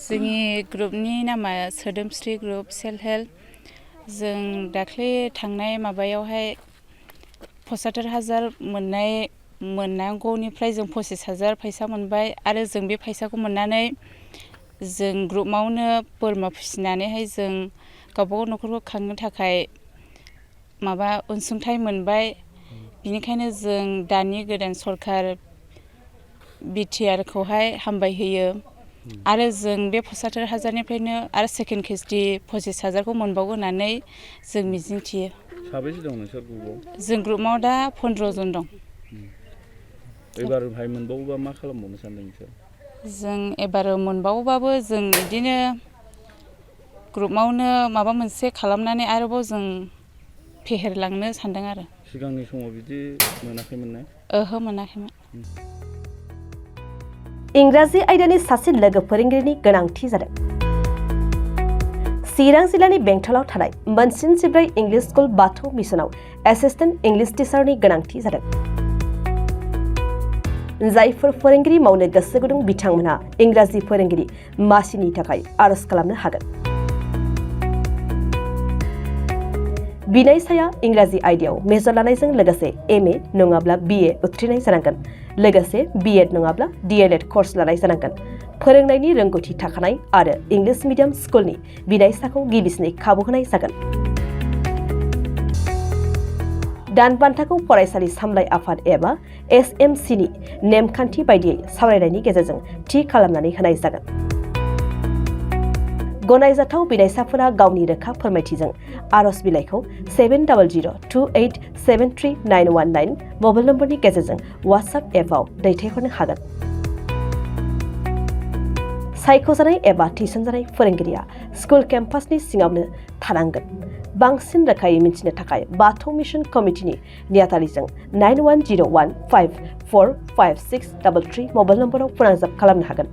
जोंनि ग्रुपनि नामा सोदोमस्रि ग्रुप सेल्फ हेल्प जों दाख्लै थांनाय माबायावहाय 75,000 मोननांगौनिफ्राय जों 25,000 फैसा मोनबाय आरो जों बे फैसाखौ मोननानै जों ग्रुपआवनो बोरमा फिसिनानैहाय जों गावबागाव न'खरखौ खांनो थाखाय माबा अनसुंथाइ मोनबाय बिनिखायनो जों दानि गोदान सरकार BTR खौहाय हामबाय होयो आरो जों बे 75,000निफ्रायनो आरो सेकेन्ड खेस्टि 25,000 खौ मोनबावगोन होननानै जों मिजिंथियो। साबेसे दं नोंसोर ग्रुपआव? जों ग्रुपआव दा 15 जन दं। एबारहाय मोनबावोबा मा खालामबावनो सानदों नोंसोर? जों एबार मोनबावोबाबो जों बिदिनो ग्रुपआवनो माबा मोनसे खालामनानै आरोबाव जों फेहेरलांनो सानदों आरो। सिगांनि समाव बिदि मोनाखैमोन ना? ओहो मोनाखैमोन। इंराजि आयदानि सासे लोगो फोरोंगिरिनि गोनांथि जादों। चिरां जिल्लानि बेंटलाव थानाय मोनसिन 14 इंलिश स्कुल बाथौ मिसनाव एसिस्टेन्ट इंलिश टिचारनि गोनांथि जादों। जायफोर फोरोंगिरि मावनो गोसो गुदुं बिथांमोनहा इंराजि फोरोंगिरि मासिनि थाखाय आरज खालामनो हागोन। बिनायसाया इंराजि आयदायाव मेजर लानायजों लोगोसे MA नङाब्ला BA उथ्रिनाय जानांगोन। लोगोसे B.Ed नङाब्ला DLED कर्स लानाय जानांगोन। फोरोंनायनि रोंगौथि थाखानाय आरो इंलिश मिडियाम स्कुलनि बिनायसाखौ गिबिसिनै खाबु होनाय जागोन। दानबान्थाखौ फरायसालि सामलाय आफाद एबा SMC नि नेमखान्थि बायदियै सावरायनायनि गेजेरजों थि खालामनानै होनाय जागोन। गनायजाथाव बिनायसाफोरा गावनि रोखा फोरमायथिजों आरज बिलाइखौ 7002873919 मबाइल नम्बरनि गेजेरजों WhatsApp एपआव दैथायहरनो हागोन। सायख'जानाय एबा थिसनजानाय फोरोंगिरिया स्कुल केम्पासनि सिङावनो थानांगोन। बांसिन रोखायै मिथिनो थाखाय बाथौ मिशन कमिटिनि नेहाथारिजों 9101545633 मबाइल नम्बराव फोनांजाब खालामनो हागोन।